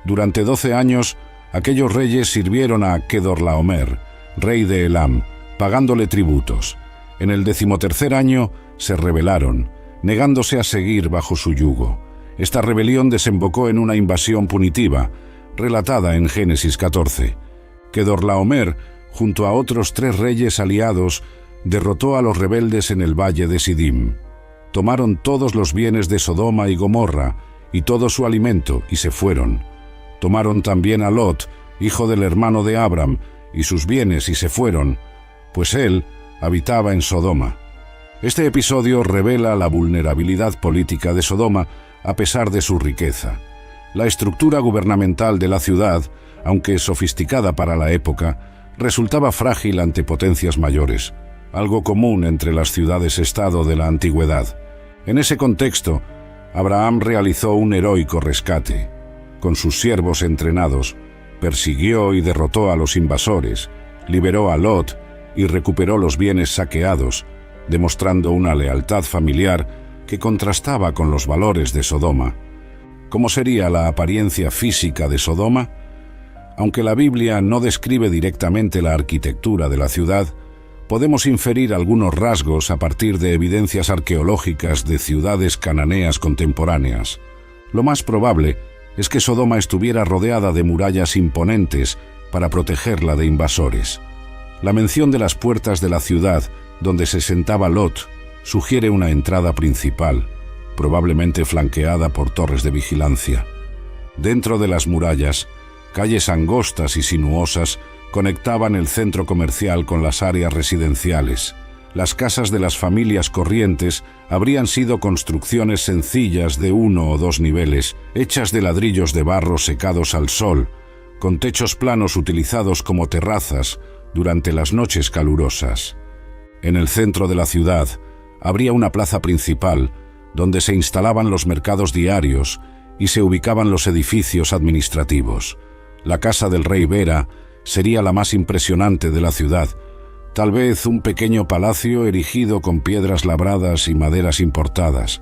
Durante 12 años, aquellos reyes sirvieron a Kedorlaomer, rey de Elam, pagándole tributos. En el 13º año se rebelaron, negándose a seguir bajo su yugo. Esta rebelión desembocó en una invasión punitiva, relatada en Génesis 14. Kedorlaomer, junto a otros 3 reyes aliados, derrotó a los rebeldes en el valle de Sidim. Tomaron todos los bienes de Sodoma y Gomorra y todo su alimento y se fueron. Tomaron también a Lot, hijo del hermano de Abram, y sus bienes y se fueron, pues él habitaba en Sodoma. Este episodio revela la vulnerabilidad política de Sodoma a pesar de su riqueza. La estructura gubernamental de la ciudad, aunque sofisticada para la época, resultaba frágil ante potencias mayores, algo común entre las ciudades-estado de la antigüedad. En ese contexto, Abraham realizó un heroico rescate. Con sus siervos entrenados, persiguió y derrotó a los invasores, liberó a Lot y recuperó los bienes saqueados, demostrando una lealtad familiar que contrastaba con los valores de Sodoma. ¿Cómo sería la apariencia física de Sodoma? Aunque la Biblia no describe directamente la arquitectura de la ciudad, podemos inferir algunos rasgos a partir de evidencias arqueológicas de ciudades cananeas contemporáneas. Lo más probable es que Sodoma estuviera rodeada de murallas imponentes para protegerla de invasores. La mención de las puertas de la ciudad donde se sentaba Lot sugiere una entrada principal, probablemente flanqueada por torres de vigilancia. Dentro de las murallas, calles angostas y sinuosas conectaban el centro comercial con las áreas residenciales. Las casas de las familias corrientes habrían sido construcciones sencillas de 1 o 2 niveles, hechas de ladrillos de barro secados al sol, con techos planos utilizados como terrazas durante las noches calurosas. En el centro de la ciudad habría una plaza principal, donde se instalaban los mercados diarios y se ubicaban los edificios administrativos. La casa del rey Bera sería la más impresionante de la ciudad, tal vez un pequeño palacio erigido con piedras labradas y maderas importadas.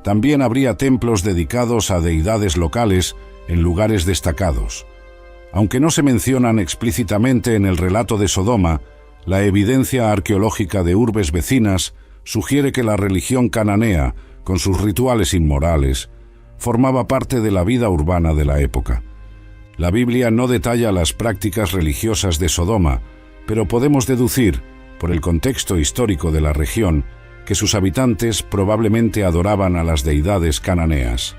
También habría templos dedicados a deidades locales en lugares destacados. Aunque no se mencionan explícitamente en el relato de Sodoma, la evidencia arqueológica de urbes vecinas sugiere que la religión cananea, con sus rituales inmorales, formaba parte de la vida urbana de la época. La Biblia no detalla las prácticas religiosas de Sodoma, pero podemos deducir, por el contexto histórico de la región, que sus habitantes probablemente adoraban a las deidades cananeas.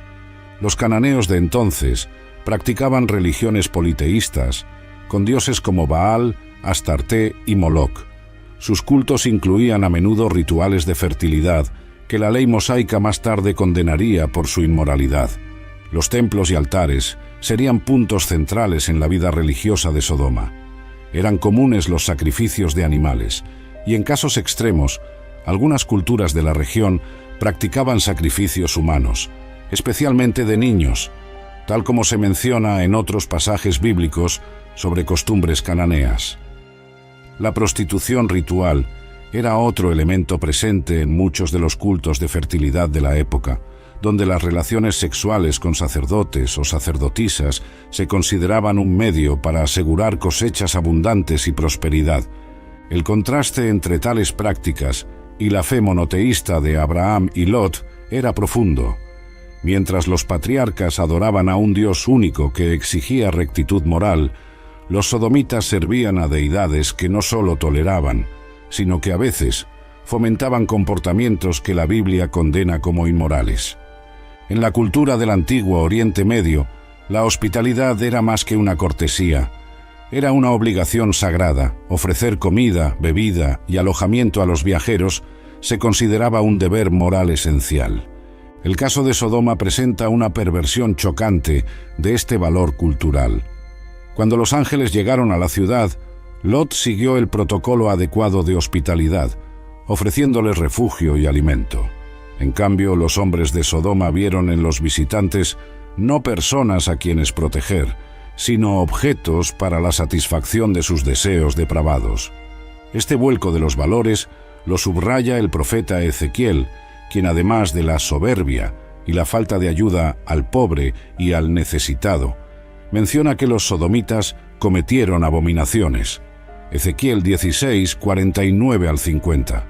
Los cananeos de entonces practicaban religiones politeístas, con dioses como Baal, Astarte y Moloc. Sus cultos incluían a menudo rituales de fertilidad, que la ley mosaica más tarde condenaría por su inmoralidad. Los templos y altares serían puntos centrales en la vida religiosa de Sodoma. Eran comunes los sacrificios de animales, y en casos extremos, algunas culturas de la región practicaban sacrificios humanos, especialmente de niños, tal como se menciona en otros pasajes bíblicos sobre costumbres cananeas. La prostitución ritual era otro elemento presente en muchos de los cultos de fertilidad de la época, donde las relaciones sexuales con sacerdotes o sacerdotisas se consideraban un medio para asegurar cosechas abundantes y prosperidad. El contraste entre tales prácticas y la fe monoteísta de Abraham y Lot era profundo. Mientras los patriarcas adoraban a un Dios único que exigía rectitud moral, los sodomitas servían a deidades que no solo toleraban, sino que a veces fomentaban comportamientos que la Biblia condena como inmorales. En la cultura del antiguo Oriente Medio, la hospitalidad era más que una cortesía. Era una obligación sagrada. Ofrecer comida, bebida y alojamiento a los viajeros se consideraba un deber moral esencial. El caso de Sodoma presenta una perversión chocante de este valor cultural. Cuando los ángeles llegaron a la ciudad, Lot siguió el protocolo adecuado de hospitalidad, ofreciéndoles refugio y alimento. En cambio, los hombres de Sodoma vieron en los visitantes no personas a quienes proteger, sino objetos para la satisfacción de sus deseos depravados. Este vuelco de los valores lo subraya el profeta Ezequiel, quien además de la soberbia y la falta de ayuda al pobre y al necesitado, menciona que los sodomitas cometieron abominaciones. Ezequiel 16, 49 al 50.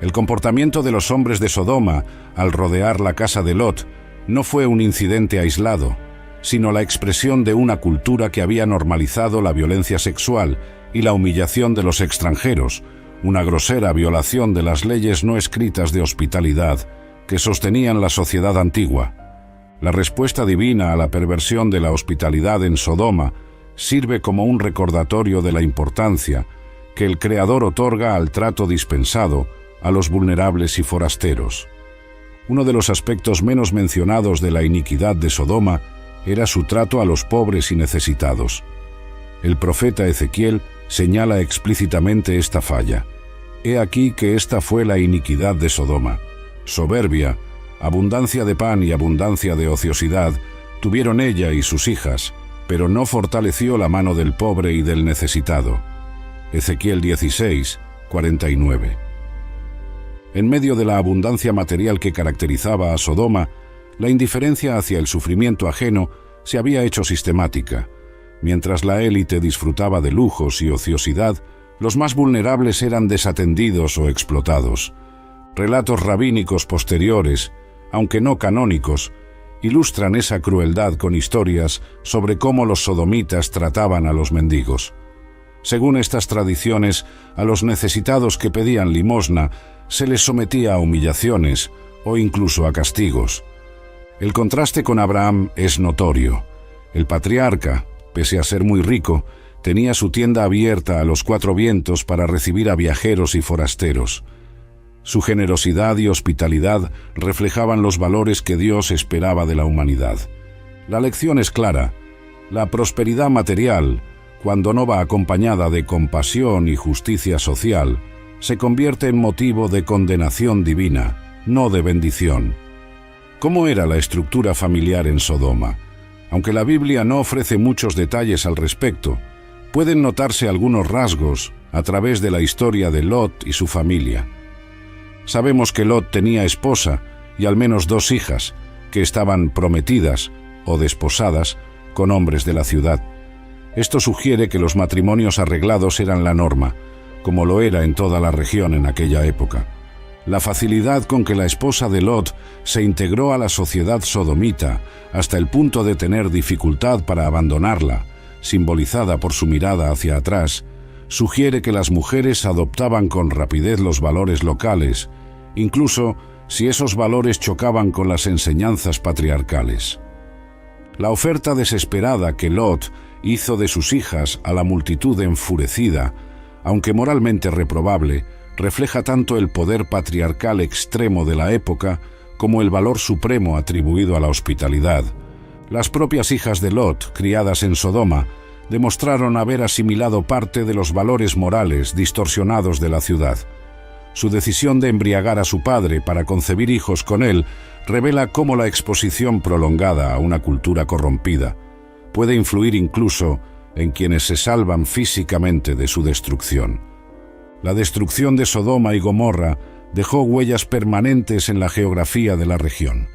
El comportamiento de los hombres de Sodoma al rodear la casa de Lot no fue un incidente aislado, sino la expresión de una cultura que había normalizado la violencia sexual y la humillación de los extranjeros, una grosera violación de las leyes no escritas de hospitalidad que sostenían la sociedad antigua. La respuesta divina a la perversión de la hospitalidad en Sodoma sirve como un recordatorio de la importancia que el Creador otorga al trato dispensado a los vulnerables y forasteros. Uno de los aspectos menos mencionados de la iniquidad de Sodoma era su trato a los pobres y necesitados. El profeta Ezequiel señala explícitamente esta falla. He aquí que esta fue la iniquidad de Sodoma. Soberbia, abundancia de pan y abundancia de ociosidad tuvieron ella y sus hijas, pero no fortaleció la mano del pobre y del necesitado. Ezequiel 16, 49. En medio de la abundancia material que caracterizaba a Sodoma, la indiferencia hacia el sufrimiento ajeno se había hecho sistemática. Mientras la élite disfrutaba de lujos y ociosidad, los más vulnerables eran desatendidos o explotados. Relatos rabínicos posteriores, aunque no canónicos, ilustran esa crueldad con historias sobre cómo los sodomitas trataban a los mendigos. Según estas tradiciones, a los necesitados que pedían limosna se les sometía a humillaciones o incluso a castigos. El contraste con Abraham es notorio. El patriarca, pese a ser muy rico, tenía su tienda abierta a los 4 vientos para recibir a viajeros y forasteros. Su generosidad y hospitalidad reflejaban los valores que Dios esperaba de la humanidad. La lección es clara. La prosperidad material, cuando no va acompañada de compasión y justicia social, se convierte en motivo de condenación divina, no de bendición. ¿Cómo era la estructura familiar en Sodoma? Aunque la Biblia no ofrece muchos detalles al respecto, pueden notarse algunos rasgos a través de la historia de Lot y su familia. Sabemos que Lot tenía esposa y al menos 2 hijas, que estaban prometidas o desposadas con hombres de la ciudad. Esto sugiere que los matrimonios arreglados eran la norma, como lo era en toda la región en aquella época. La facilidad con que la esposa de Lot se integró a la sociedad sodomita hasta el punto de tener dificultad para abandonarla, simbolizada por su mirada hacia atrás, sugiere que las mujeres adoptaban con rapidez los valores locales, incluso si esos valores chocaban con las enseñanzas patriarcales. La oferta desesperada que Lot hizo de sus hijas a la multitud enfurecida, aunque moralmente reprobable, refleja tanto el poder patriarcal extremo de la época como el valor supremo atribuido a la hospitalidad. Las propias hijas de Lot, criadas en Sodoma, demostraron haber asimilado parte de los valores morales distorsionados de la ciudad. Su decisión de embriagar a su padre para concebir hijos con él revela cómo la exposición prolongada a una cultura corrompida puede influir incluso en quienes se salvan físicamente de su destrucción. La destrucción de Sodoma y Gomorra dejó huellas permanentes en la geografía de la región.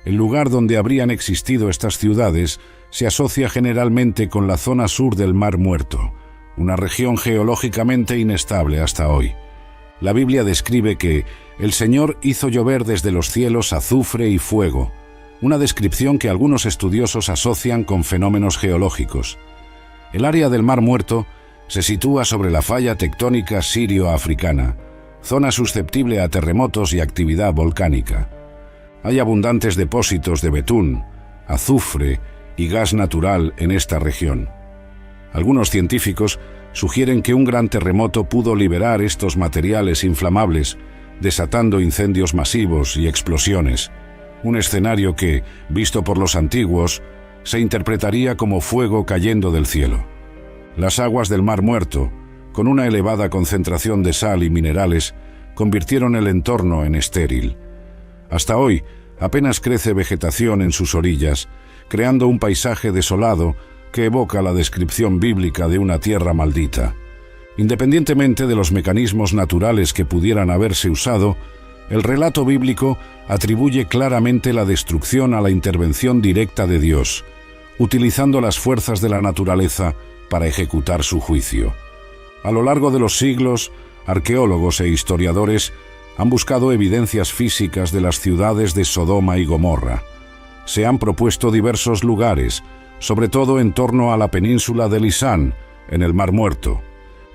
El lugar donde habrían existido estas ciudades se asocia generalmente con la zona sur del Mar Muerto, una región geológicamente inestable hasta hoy. La Biblia describe que el Señor hizo llover desde los cielos azufre y fuego, una descripción que algunos estudiosos asocian con fenómenos geológicos. El área del Mar Muerto se sitúa sobre la falla tectónica sirio-africana, zona susceptible a terremotos y actividad volcánica. Hay abundantes depósitos de betún, azufre y gas natural en esta región. Algunos científicos sugieren que un gran terremoto pudo liberar estos materiales inflamables, desatando incendios masivos y explosiones, un escenario que, visto por los antiguos, se interpretaría como fuego cayendo del cielo. Las aguas del Mar Muerto, con una elevada concentración de sal y minerales, convirtieron el entorno en estéril. Hasta hoy, apenas crece vegetación en sus orillas, creando un paisaje desolado que evoca la descripción bíblica de una tierra maldita. Independientemente de los mecanismos naturales que pudieran haberse usado, el relato bíblico atribuye claramente la destrucción a la intervención directa de Dios, utilizando las fuerzas de la naturaleza para ejecutar su juicio. A lo largo de los siglos, arqueólogos e historiadores han buscado evidencias físicas de las ciudades de Sodoma y Gomorra. Se han propuesto diversos lugares, sobre todo en torno a la península de Lisán, en el Mar Muerto.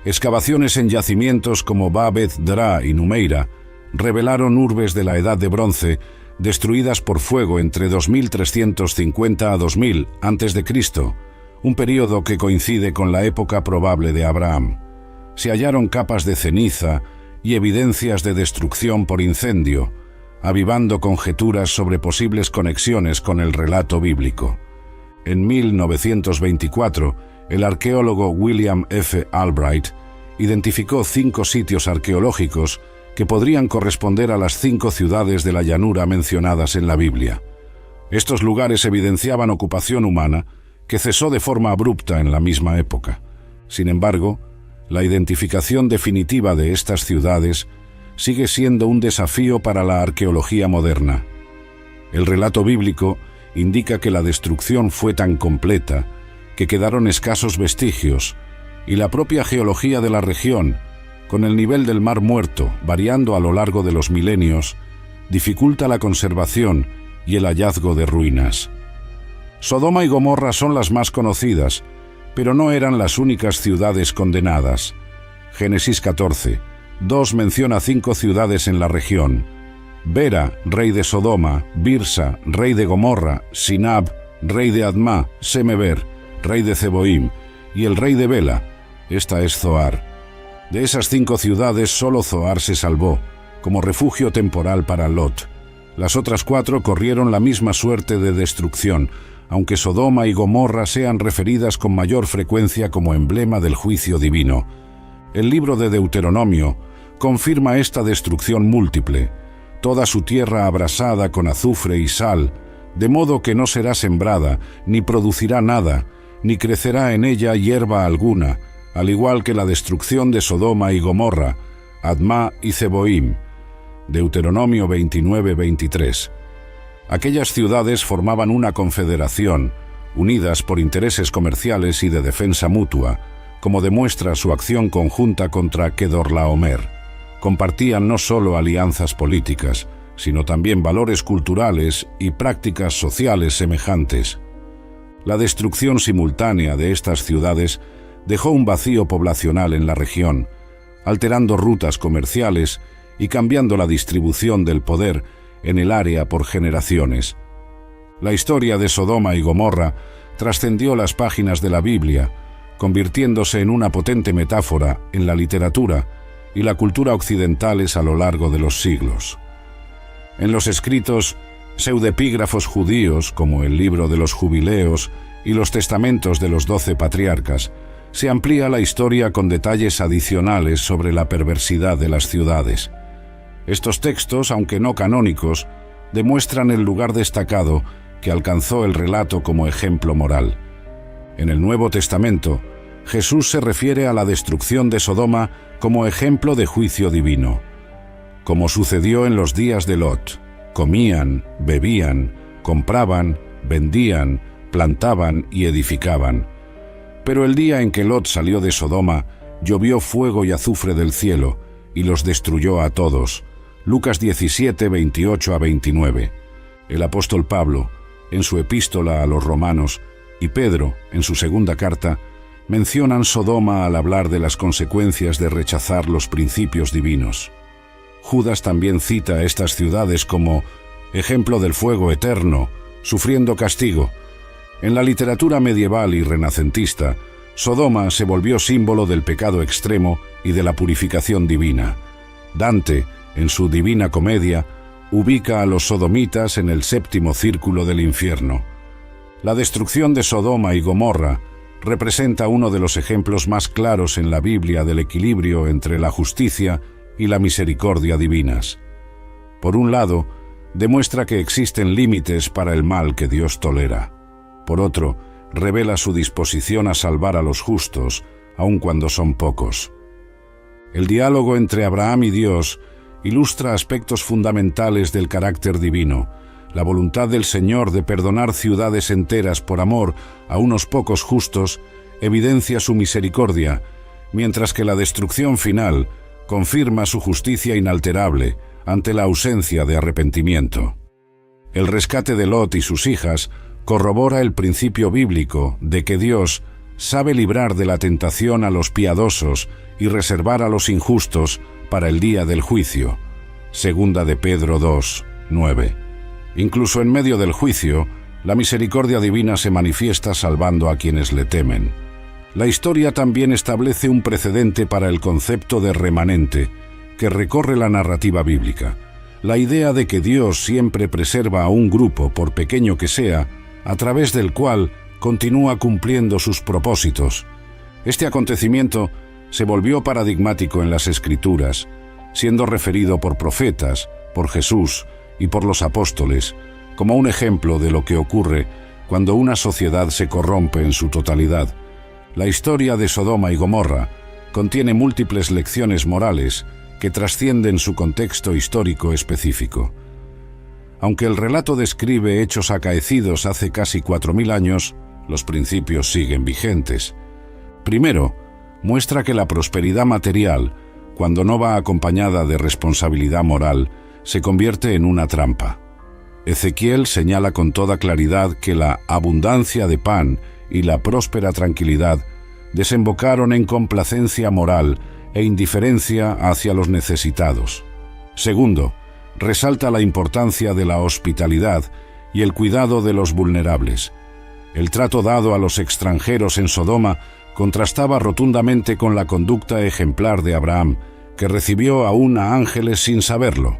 Excavaciones en yacimientos como Bab-ed-Dra y Numeira revelaron urbes de la Edad de Bronce destruidas por fuego entre 2350 a 2000 a.C., un período que coincide con la época probable de Abraham. Se hallaron capas de ceniza y evidencias de destrucción por incendio, avivando conjeturas sobre posibles conexiones con el relato bíblico. En 1924, el arqueólogo William F. Albright identificó 5 sitios arqueológicos que podrían corresponder a las 5 ciudades de la llanura mencionadas en la Biblia. Estos lugares evidenciaban ocupación humana que cesó de forma abrupta en la misma época. Sin embargo, la identificación definitiva de estas ciudades sigue siendo un desafío para la arqueología moderna. El relato bíblico indica que la destrucción fue tan completa que quedaron escasos vestigios, y la propia geología de la región, con el nivel del Mar Muerto variando a lo largo de los milenios, dificulta la conservación y el hallazgo de ruinas. Sodoma y Gomorra son las más conocidas, pero no eran las únicas ciudades condenadas. Génesis 14, 2 menciona 5 ciudades en la región: Bera, rey de Sodoma; Birsa, rey de Gomorra; Sinab, rey de Admá; Semeber, rey de Zeboim; y el rey de Bela, esta es Zoar. De esas 5 ciudades, solo Zoar se salvó, como refugio temporal para Lot. Las otras 4 corrieron la misma suerte de destrucción, aunque Sodoma y Gomorra sean referidas con mayor frecuencia como emblema del juicio divino. El libro de Deuteronomio confirma esta destrucción múltiple: toda su tierra abrasada con azufre y sal, de modo que no será sembrada, ni producirá nada, ni crecerá en ella hierba alguna, al igual que la destrucción de Sodoma y Gomorra, Admá y Zeboim. Deuteronomio 29-23. Aquellas ciudades formaban una confederación, unidas por intereses comerciales y de defensa mutua, como demuestra su acción conjunta contra Kedorlaomer. Compartían no solo alianzas políticas, sino también valores culturales y prácticas sociales semejantes. La destrucción simultánea de estas ciudades dejó un vacío poblacional en la región, alterando rutas comerciales y cambiando la distribución del poder en el área por generaciones. La historia de Sodoma y Gomorra trascendió las páginas de la Biblia, convirtiéndose en una potente metáfora en la literatura y la cultura occidentales a lo largo de los siglos. En los escritos pseudepígrafos judíos, como el libro de los Jubileos y los testamentos de los 12 patriarcas, se amplía la historia con detalles adicionales sobre la perversidad de las ciudades. Estos textos, aunque no canónicos, demuestran el lugar destacado que alcanzó el relato como ejemplo moral. En el Nuevo Testamento, Jesús se refiere a la destrucción de Sodoma como ejemplo de juicio divino. Como sucedió en los días de Lot, comían, bebían, compraban, vendían, plantaban y edificaban. Pero el día en que Lot salió de Sodoma, llovió fuego y azufre del cielo, y los destruyó a todos. Lucas 17, 28 a 29. El apóstol Pablo, en su epístola a los Romanos, y Pedro, en su segunda carta, mencionan Sodoma al hablar de las consecuencias de rechazar los principios divinos. Judas también cita estas ciudades como ejemplo del fuego eterno, sufriendo castigo. En la literatura medieval y renacentista, Sodoma se volvió símbolo del pecado extremo y de la purificación divina. Dante, en su Divina Comedia, ubica a los sodomitas en el 7º círculo del infierno. La destrucción de Sodoma y Gomorra representa uno de los ejemplos más claros en la Biblia del equilibrio entre la justicia y la misericordia divinas. Por un lado, demuestra que existen límites para el mal que Dios tolera. Por otro, revela su disposición a salvar a los justos, aun cuando son pocos. El diálogo entre Abraham y Dios ilustra aspectos fundamentales del carácter divino: La voluntad del Señor de perdonar ciudades enteras por amor a unos pocos justos evidencia su misericordia, mientras que la destrucción final confirma su justicia inalterable ante la ausencia de arrepentimiento. El rescate de Lot y sus hijas corrobora el principio bíblico de que Dios sabe librar de la tentación a los piadosos y reservar a los injustos para el día del juicio. Segunda de Pedro 2, 9. Incluso en medio del juicio, la misericordia divina se manifiesta salvando a quienes le temen. La historia también establece un precedente para el concepto de remanente, que recorre la narrativa bíblica. La idea de que Dios siempre preserva a un grupo, por pequeño que sea, a través del cual continúa cumpliendo sus propósitos. Este acontecimiento se volvió paradigmático en las Escrituras, siendo referido por profetas, por Jesús y por los apóstoles, como un ejemplo de lo que ocurre cuando una sociedad se corrompe en su totalidad. La historia de Sodoma y Gomorra contiene múltiples lecciones morales que trascienden su contexto histórico específico. Aunque el relato describe hechos acaecidos hace casi 4000 años, los principios siguen vigentes. Primero, muestra que la prosperidad material, cuando no va acompañada de responsabilidad moral, se convierte en una trampa. Ezequiel señala con toda claridad que la abundancia de pan y la próspera tranquilidad desembocaron en complacencia moral e indiferencia hacia los necesitados. Segundo, resalta la importancia de la hospitalidad y el cuidado de los vulnerables. El trato dado a los extranjeros en Sodoma contrastaba rotundamente con la conducta ejemplar de Abraham, que recibió aún a ángeles sin saberlo.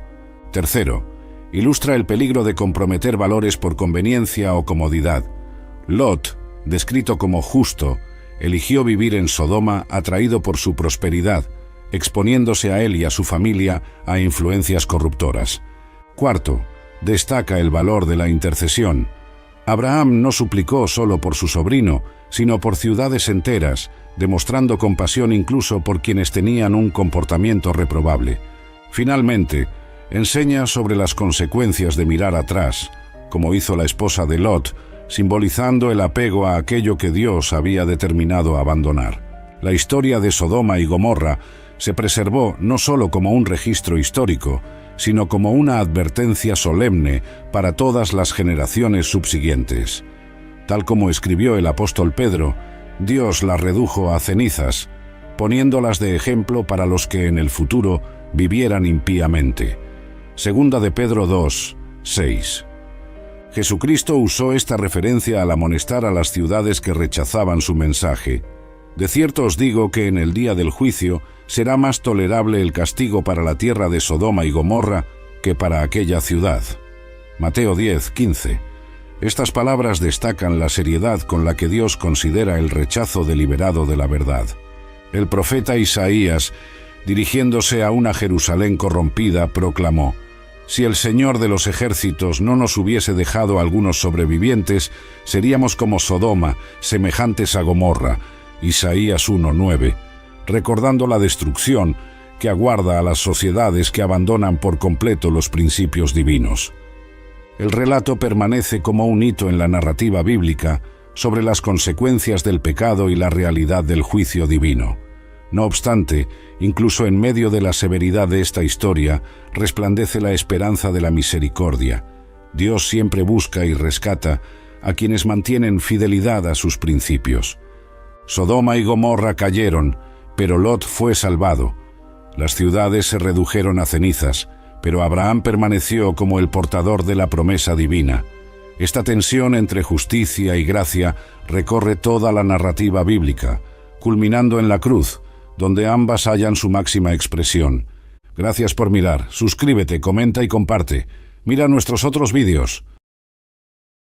Tercero, ilustra el peligro de comprometer valores por conveniencia o comodidad. Lot, descrito como justo, eligió vivir en Sodoma atraído por su prosperidad, exponiéndose a él y a su familia a influencias corruptoras. Cuarto, destaca el valor de la intercesión. Abraham no suplicó solo por su sobrino, sino por ciudades enteras, demostrando compasión incluso por quienes tenían un comportamiento reprobable. Finalmente, enseña sobre las consecuencias de mirar atrás, como hizo la esposa de Lot, simbolizando el apego a aquello que Dios había determinado abandonar. La historia de Sodoma y Gomorra se preservó no solo como un registro histórico, sino como una advertencia solemne para todas las generaciones subsiguientes. Tal como escribió el apóstol Pedro, Dios las redujo a cenizas, poniéndolas de ejemplo para los que en el futuro vivieran impíamente. Segunda de Pedro 2, 6. Jesucristo usó esta referencia al amonestar a las ciudades que rechazaban su mensaje. De cierto os digo que en el día del juicio será más tolerable el castigo para la tierra de Sodoma y Gomorra que para aquella ciudad. Mateo 10, 15. Estas palabras destacan la seriedad con la que Dios considera el rechazo deliberado de la verdad. El profeta Isaías, dirigiéndose a una Jerusalén corrompida, proclamó: «Si el Señor de los ejércitos no nos hubiese dejado algunos sobrevivientes, seríamos como Sodoma, semejantes a Gomorra». Isaías 1:9, recordando la destrucción que aguarda a las sociedades que abandonan por completo los principios divinos. El relato permanece como un hito en la narrativa bíblica sobre las consecuencias del pecado y la realidad del juicio divino. No obstante, incluso en medio de la severidad de esta historia, resplandece la esperanza de la misericordia. Dios siempre busca y rescata a quienes mantienen fidelidad a sus principios. Sodoma y Gomorra cayeron, pero Lot fue salvado. Las ciudades se redujeron a cenizas, pero Abraham permaneció como el portador de la promesa divina. Esta tensión entre justicia y gracia recorre toda la narrativa bíblica, culminando en la cruz, donde ambas hallan su máxima expresión. Gracias por mirar, suscríbete, comenta y comparte. Mira nuestros otros vídeos.